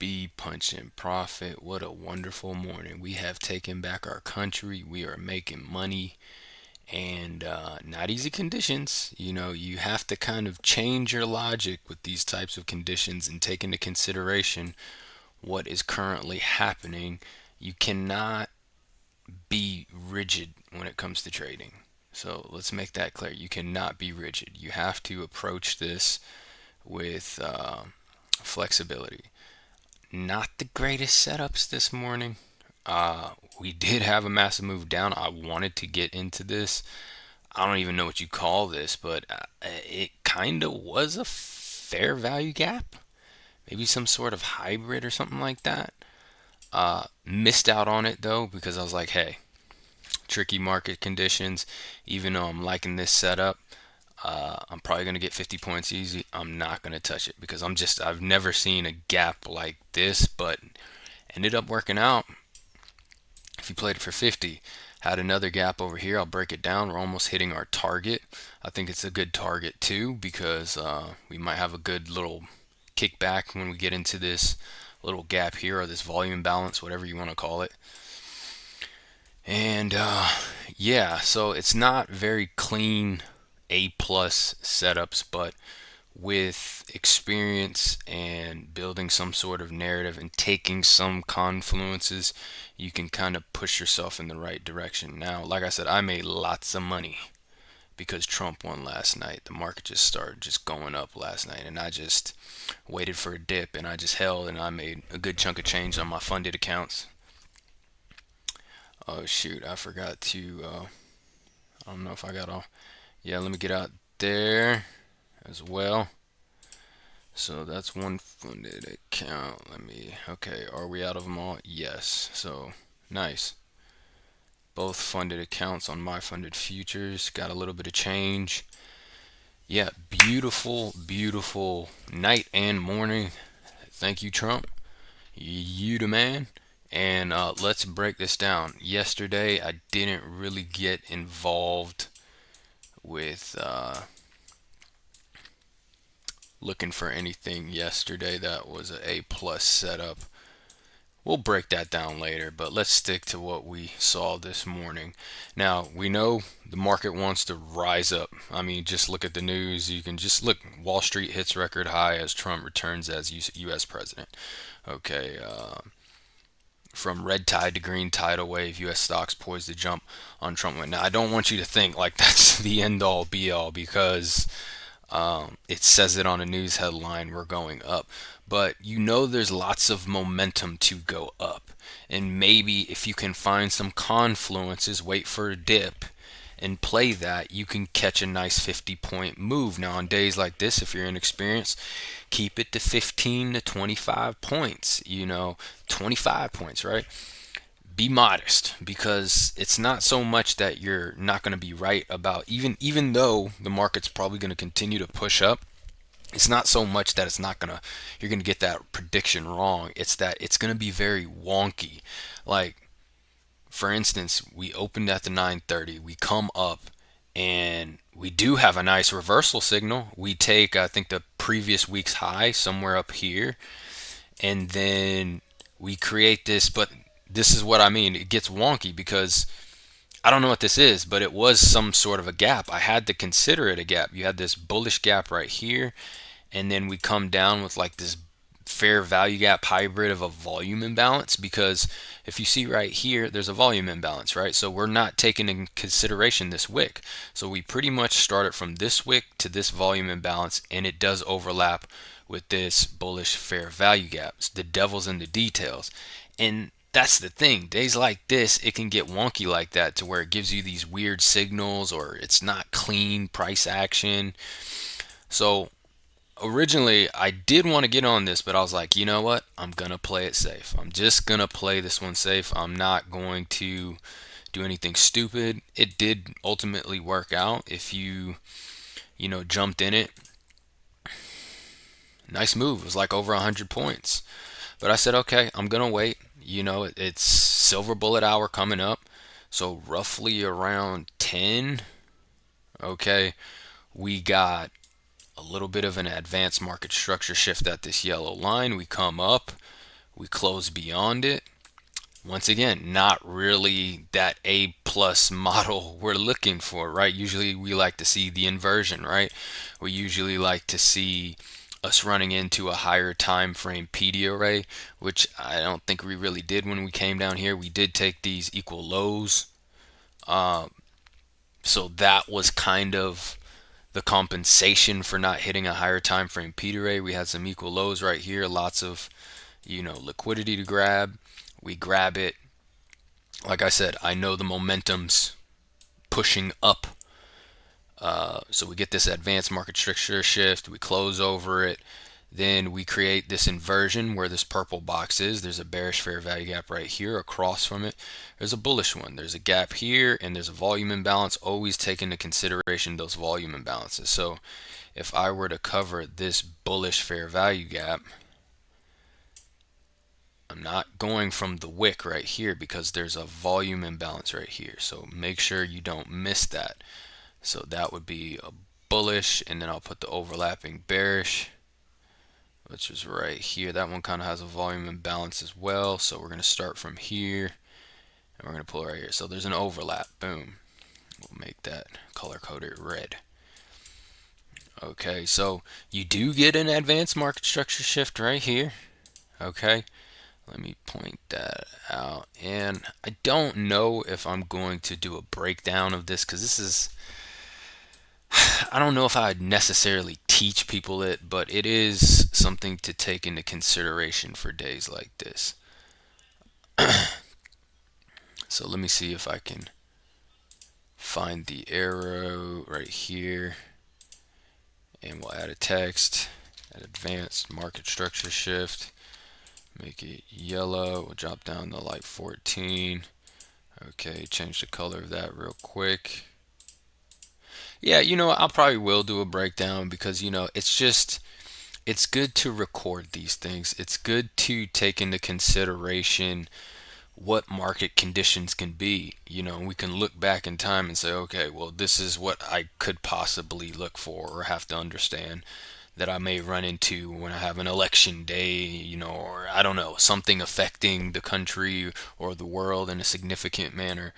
Choppy, punching profit. What a wonderful morning. We have taken back our country. We are making money and not easy conditions. You have to kind of change your logic with these types of conditions and take into consideration what is currently happening. You cannot be rigid when it comes to trading. So let's make that clear. You cannot be rigid. You have to approach this with flexibility. Not the greatest setups this morning. We did have a massive move down. I wanted to get into this. I don't even know what you call this, but it kind of was a fair value gap. Maybe some sort of hybrid or something like that. Missed out on it though because I was like, hey, tricky market conditions. Even though I'm liking this setup, I'm probably going to get 50 points easy. I'm not going to touch it because I've never seen a gap like this, but ended up working out. If you played it for 50, had another gap over here. I'll break it down. We're almost hitting our target. I think it's a good target too because we might have a good little kickback when we get into this little gap here or this volume balance, whatever you want to call it. And yeah, so it's not very clean A plus setups, but with experience and building some sort of narrative and taking some confluences, you can kind of push yourself in the right direction. Now, like I said, I made lots of money because Trump won last night. The market just started just going up last night, and I just waited for a dip and I just held and I made a good chunk of change on my funded accounts. Oh shoot, I forgot to I don't know if I got all. Yeah, let me get out there as well. So that's one funded account. Okay, are we out of them all? Yes. So nice. Both funded accounts on my funded futures. Got a little bit of change. Yeah, beautiful, beautiful night and morning. Thank you, Trump. You the man. And let's break this down. Yesterday, I didn't really get involved with looking for anything yesterday that was a A plus setup. We'll break that down later, but let's stick to what we saw this morning. Now, we know the market wants to rise up. I mean, just look at the news. You can just look. Wall Street hits record high as Trump returns as U.S. president. Okay, from red tide to green tidal wave, U.S. stocks poised to jump on Trump. Now, I don't want you to think like that's the end all be all because it says it on a news headline, we're going up. But there's lots of momentum to go up. And maybe if you can find some confluences, wait for a dip, and play that, you can catch a nice 50-point move. Now, on days like this, if you're inexperienced, keep it to 15 to 25 points. 25 points, right? Be modest because it's not so much that you're not going to be right about even though the market's probably going to continue to push up. It's not so much that you're going to get that prediction wrong. It's that it's going to be very wonky. Like for instance, we opened at the 930, we come up and we do have a nice reversal signal. We take I think the previous week's high somewhere up here, and then we create this, but this is what I mean. It gets wonky because I don't know what this is, but it was some sort of a gap. I had to consider it a gap. You had this bullish gap right here, and then we come down with like this fair value gap hybrid of a volume imbalance because if you see right here, there's a volume imbalance, right? So we're not taking in consideration this wick. So we pretty much started from this wick to this volume imbalance, and it does overlap with this bullish fair value gaps. The devil's in the details. And that's the thing. Days like this, it can get wonky like that to where it gives you these weird signals or it's not clean price action. So originally I did want to get on this, but I was like, you know what? I'm going to play it safe. I'm just going to play this one safe. I'm not going to do anything stupid. It did ultimately work out if jumped in it. Nice move. It was like over 100 points. But I said, okay, I'm going to wait. It's silver bullet hour coming up. So roughly around 10, okay, we got a little bit of an advanced market structure shift at this yellow line. We come up. We close beyond it. Once again, not really that A plus model we're looking for, right? Usually we like to see the inversion, right? We usually like to see us running into a higher time frame PD array, which I don't think we really did when we came down here. We did take these equal lows. So that was kind of the compensation for not hitting a higher time frame PD array. We had some equal lows right here, lots of, liquidity to grab. We grab it. Like I said, I know the momentum's pushing up. So we get this advanced market structure shift. We close over it. Then we create this inversion where this purple box is. There's a bearish fair value gap right here. Across from it, there's a bullish one. There's a gap here, and there's a volume imbalance. Always take into consideration those volume imbalances. So if I were to cover this bullish fair value gap, I'm not going from the wick right here because there's a volume imbalance right here. So make sure you don't miss that. So that would be a bullish, and then I'll put the overlapping bearish, which is right here. That one kind of has a volume imbalance as well. So we're going to start from here, and we're going to pull right here. So there's an overlap. Boom. We'll make that color coded red. Okay, so you do get an advanced market structure shift right here. Okay, let me point that out. And I don't know if I'm going to do a breakdown of this because this is, I don't know if I'd necessarily teach people it, but it is something to take into consideration for days like this. So let me see if I can find the arrow right here, and we'll add a text, add advanced market structure shift, make it yellow. We'll drop down to like 14. Okay, change the color of that real quick. Yeah, I probably will do a breakdown because, it's good to record these things. It's good to take into consideration what market conditions can be. We can look back in time and say, okay, well, this is what I could possibly look for or have to understand that I may run into when I have an election day, or I don't know, something affecting the country or the world in a significant manner.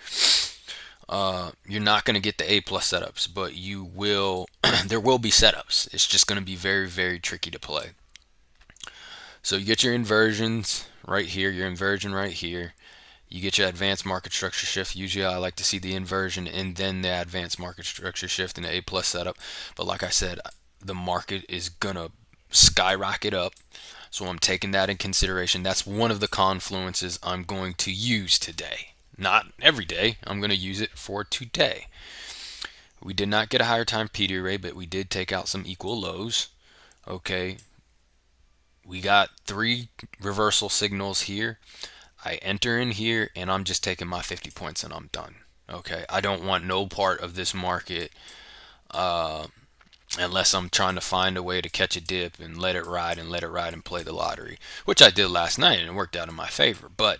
You're not going to get the A plus setups, but you will. There will be setups. It's just going to be very, very tricky to play. So you get your inversions right here, your inversion right here. You get your advanced market structure shift. Usually I like to see the inversion and then the advanced market structure shift in the A plus setup. But like I said, the market is going to skyrocket up. So I'm taking that in consideration. That's one of the confluences I'm going to use today. Not every day. I'm going to use it for today. We did not get a higher time PD array, but we did take out some equal lows. Okay. We got 3 reversal signals here. I enter in here and I'm just taking my 50 points and I'm done. Okay. I don't want no part of this market unless I'm trying to find a way to catch a dip and let it ride and play the lottery, which I did last night and it worked out in my favor. But,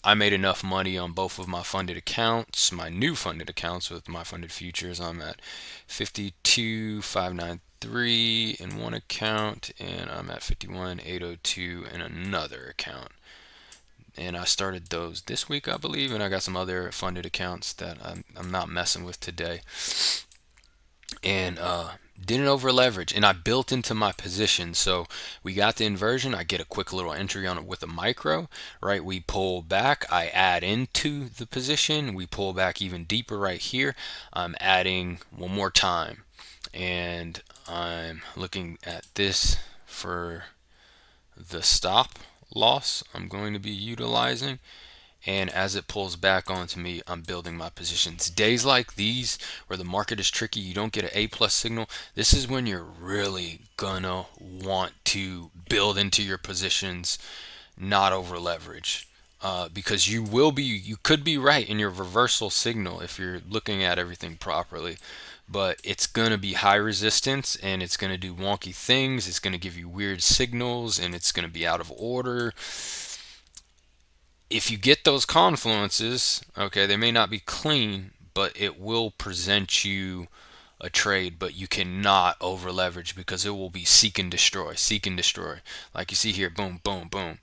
I made enough money on both of my funded accounts, my new funded accounts with my funded futures. I'm at 52,593 in one account, and I'm at 51,802 in another account. And I started those this week, I believe, and I got some other funded accounts that I'm not messing with today. And didn't over leverage, and I built into my position. So we got the inversion. I get a quick little entry on it with a micro, right? We pull back, I add into the position, we pull back even deeper right here. I'm adding one more time, and I'm looking at this for the stop loss I'm going to be utilizing. And as it pulls back onto me, I'm building my positions. Days like these where the market is tricky, you don't get an A plus signal, this is when you're really gonna want to build into your positions, not over leverage. Because you could be right in your reversal signal if you're looking at everything properly, but it's going to be high resistance and it's going to do wonky things. It's going to give you weird signals and it's going to be out of order. If you get those confluences, okay, they may not be clean, but it will present you a trade, but you cannot over leverage because it will be seek and destroy, seek and destroy. Like you see here, boom, boom, boom.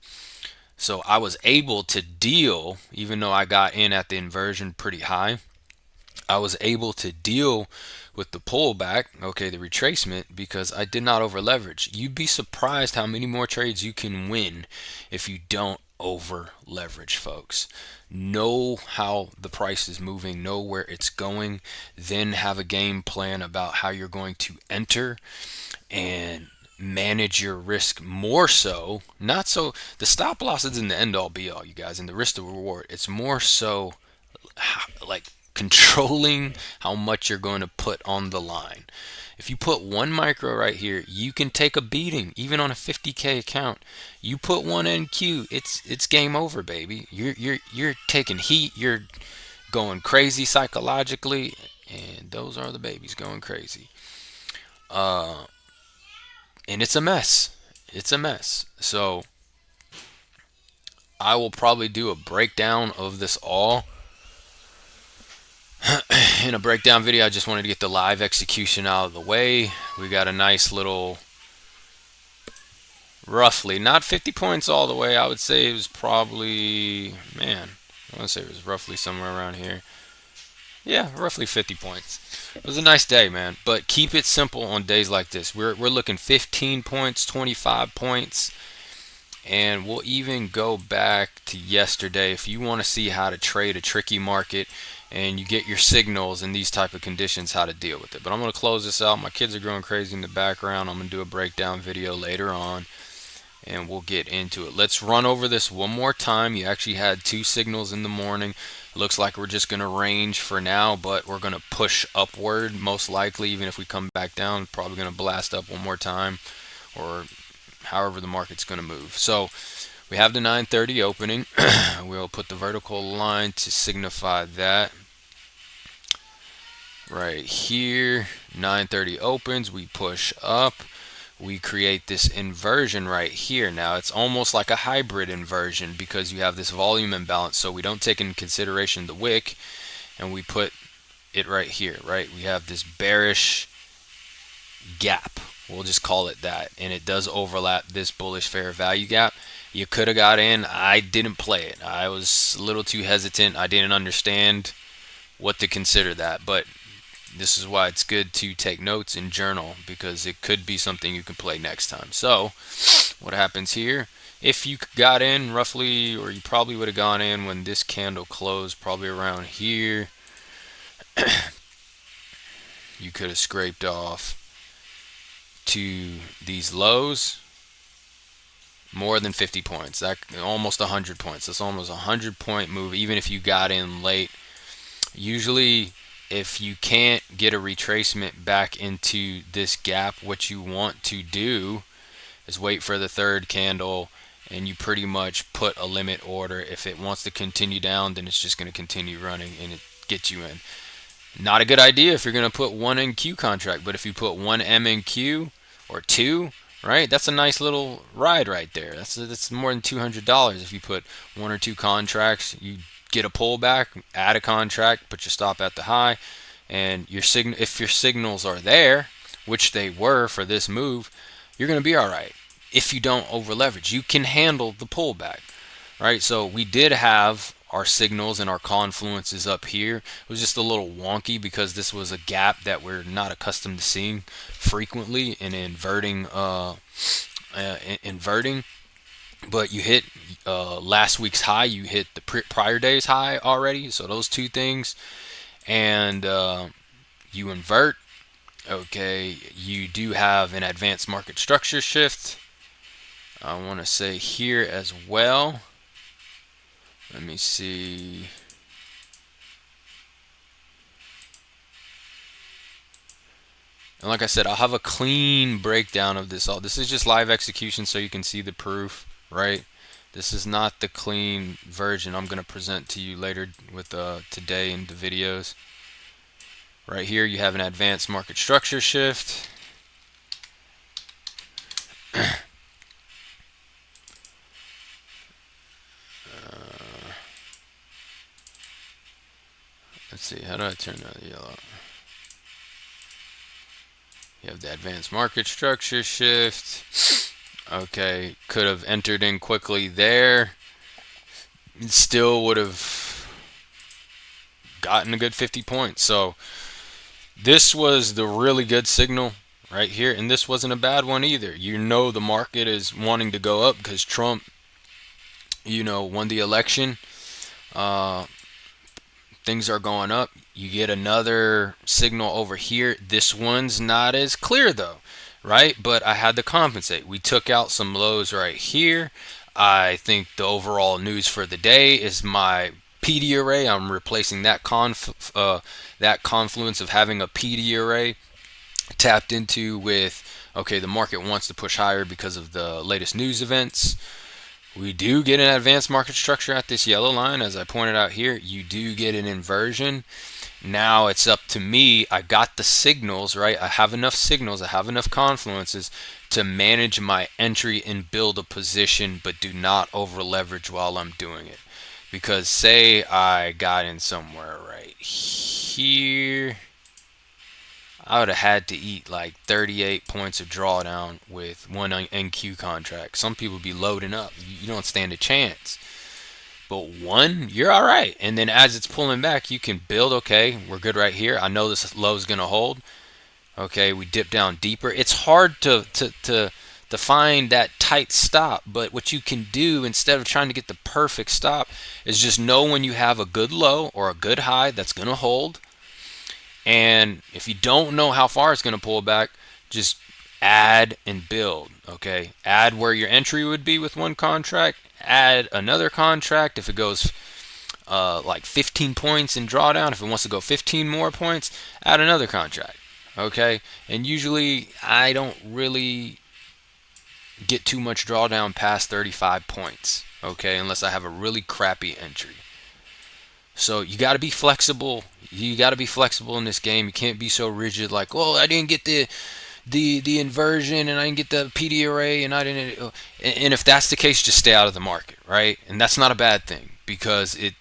So I was able to deal, even though I got in at the inversion pretty high, I was able to deal with the pullback, okay, the retracement, because I did not over leverage. You'd be surprised how many more trades you can win if you don't over leverage, folks. Know how the price is moving, know where it's going, then have a game plan about how you're going to enter and manage your risk more so. Not so, the stop loss isn't the end all be all, you guys, and the risk to reward. It's more so like controlling how much you're going to put on the line. If you put one micro right here, you can take a beating even on a 50K account. You put one NQ, it's game over, baby. You're taking heat, you're going crazy psychologically, and those are the babies going crazy. And it's a mess. It's a mess. So I will probably do a breakdown of this all in a breakdown video. I just wanted to get the live execution out of the way. We got a nice little, roughly, not 50 points all the way. I would say it was probably, man, I want to say it was roughly somewhere around here. Yeah, roughly 50 points. It was a nice day, man. But keep it simple on days like this. We're looking 15 points, 25 points. And we'll even go back to yesterday if you want to see how to trade a tricky market and you get your signals in these type of conditions, how to deal with it. But I'm going to close this out. My kids are growing crazy in the background. I'm going to do a breakdown video later on and we'll get into it. Let's run over this one more time. You actually had two signals in the morning. It looks like we're just going to range for now, but we're going to push upward most likely. Even if we come back down, probably going to blast up one more time, or however the market's going to move. So we have the 930 opening. We'll put the vertical line to signify that. Right here, 930 opens, we push up, we create this inversion right here. Now it's almost like a hybrid inversion because you have this volume imbalance, so we don't take into consideration the wick, and we put it right here, right? We have this bearish gap, we'll just call it that, and it does overlap this bullish fair value gap. You could have got in. I didn't play it. I was a little too hesitant. I didn't understand what to consider that, but this is why it's good to take notes and journal, because it could be something you can play next time. So what happens here, if you got in roughly, or you probably would have gone in when this candle closed, probably around here, you could have scraped off to these lows, more than 50 points, that almost 100 points. That's almost a 100-point move, even if you got in late. Usually if you can't get a retracement back into this gap, what you want to do is wait for the third candle, and you pretty much put a limit order. If it wants to continue down, then it's just going to continue running and it gets you in. Not a good idea if you're going to put one NQ contract, but if you put one MNQ or two, right, that's a nice little ride right there. That's more than $200 if you put one or two contracts. You get a pullback, add a contract, put your stop at the high, and if your signals are there, which they were for this move, you're going to be all right. If you don't over leverage, you can handle the pullback, right? So we did have our signals and our confluences up here. It was just a little wonky because this was a gap that we're not accustomed to seeing frequently in inverting. But you hit last week's high, you hit the prior day's high already, so those two things, and you invert. Okay, you do have an advanced market structure shift, I want to say here as well. Let me see. And like I said, I'll have a clean breakdown of this all. This is just live execution so you can see the proof, right? This is not the clean version I'm going to present to you later with today in the videos. Right here you have an advanced market structure shift. Let's see, how do I turn that yellow? You have the advanced market structure shift. Okay, could have entered in quickly there. It still would have gotten a good 50 points. So this was the really good signal right here, and this wasn't a bad one either. You know the market is wanting to go up because Trump, won the election. Uh, Things are going up. You get another signal over here. This one's not as clear though, right? But I had to compensate. We took out some lows right here. I think the overall news for the day is my PD array. I'm replacing that confluence of having a PD array tapped into with, okay, the market wants to push higher because of the latest news events. We do get an advanced market structure at this yellow line. As I pointed out here, you do get an inversion. Now it's up to me. I got the signals, right? I have enough signals. I have enough confluences to manage my entry and build a position, but do not over leverage while I'm doing it. Because say I got in somewhere right here, I would have had to eat like 38 points of drawdown with one NQ contract. Some people be loading up. You don't stand a chance. But one, you're all right. And then as it's pulling back, you can build. Okay, we're good right here. I know this low is going to hold. Okay, we dip down deeper. It's hard to find that tight stop. But what you can do instead of trying to get the perfect stop is just know when you have a good low or a good high that's going to hold. And if you don't know how far it's going to pull back, just add and build. Okay, add where your entry would be with one contract, add another contract if it goes like 15 points in drawdown. If it wants to go 15 more points, add another contract. Okay, and usually I don't really get too much drawdown past 35 points. Okay, unless I have a really crappy entry. So you got to be flexible. You got to be flexible in this game. You can't be so rigid like, well, I didn't get the inversion and I didn't get the PD array and I didn't. And if that's the case, just stay out of the market, right? And that's not a bad thing because it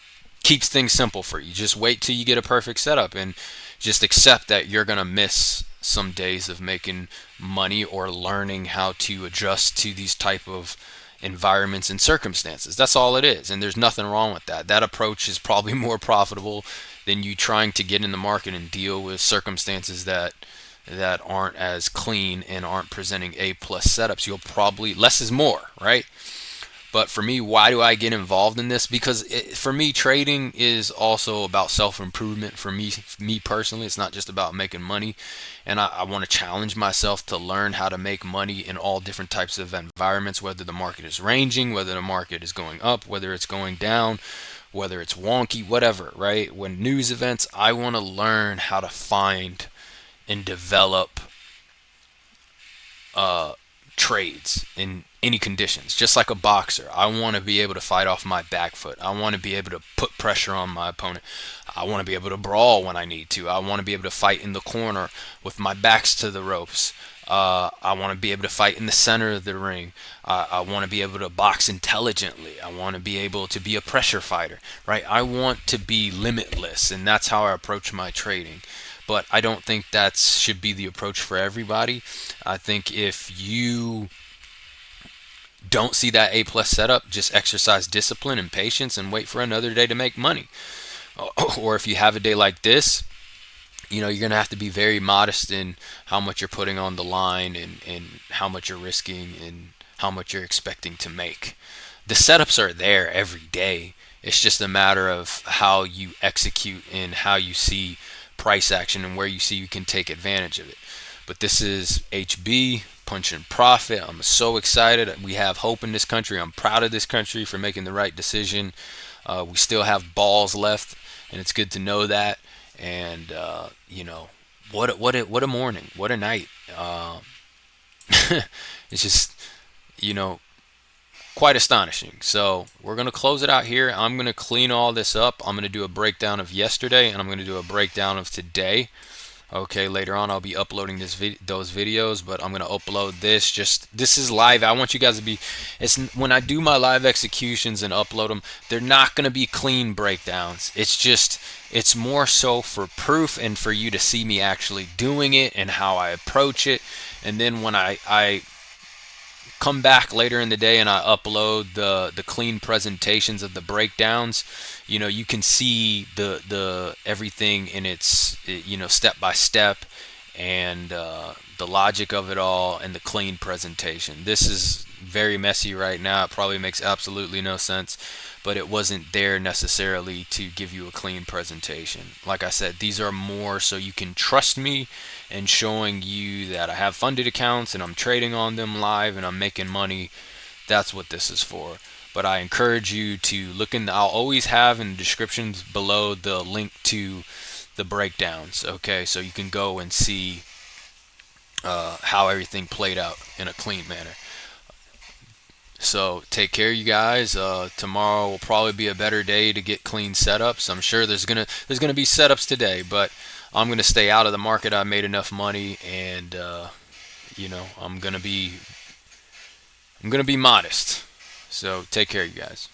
keeps things simple for you. Just wait till you get a perfect setup and just accept that you're going to miss some days of making money or learning how to adjust to these type of environments and circumstances. That's all it is, and there's nothing wrong with that. That approach is probably more profitable than you trying to get in the market and deal with circumstances that aren't as clean and aren't presenting A plus setups. You'll probably, less is more, right? But for me, why do I get involved in this? Because for me, trading is also about self-improvement. For me personally, it's not just about making money. And I want to challenge myself to learn how to make money in all different types of environments, whether the market is ranging, whether the market is going up, whether it's going down, whether it's wonky, whatever, right? When news events, I want to learn how to find and develop trades in any conditions. Just like a boxer, I want to be able to fight off my back foot. I want to be able to put pressure on my opponent. I want to be able to brawl when I need to. I want to be able to fight in the corner with my backs to the ropes. I want to be able to fight in the center of the ring. I want to be able to box intelligently. I want to be able to be a pressure fighter, right? I want to be limitless, and that's how I approach my trading. But I don't think that should be the approach for everybody. I think if you don't see that A plus setup, just exercise discipline and patience and wait for another day to make money. Or if you have a day like this, you're going to have to be very modest in how much you're putting on the line and how much you're risking and how much you're expecting to make. The setups are there every day. It's just a matter of how you execute and how you see price action and where you see you can take advantage of it. But this is HB, Punch and Profit. I'm so excited. We have hope in this country. I'm proud of this country for making the right decision. We still have balls left, and it's good to know that. And what a morning, what a night. It's just quite astonishing. So we're going to close it out here. I'm going to clean all this up. I'm going to do a breakdown of yesterday, and I'm going to do a breakdown of today. Okay, later on I'll be uploading those videos, but I'm gonna upload this. This is live. I want you guys to be. It's when I do my live executions and upload them, they're not gonna be clean breakdowns. It's more so for proof and for you to see me actually doing it and how I approach it. And then when I come back later in the day and I upload the clean presentations of the breakdowns, you can see the everything in its step by step, and the logic of it all and the clean presentation. This is very messy right now. It probably makes absolutely no sense, but it wasn't there necessarily to give you a clean presentation. Like I said, these are more so you can trust me and showing you that I have funded accounts and I'm trading on them live and I'm making money. That's what this is for. But I encourage you to look in. I'll always have in the descriptions below the link to the breakdowns. Okay, so you can go and see how everything played out in a clean manner. So take care, you guys. Tomorrow will probably be a better day to get clean setups. I'm sure there's gonna be setups today, but I'm gonna stay out of the market. I made enough money, and I'm gonna be modest. So take care, you guys.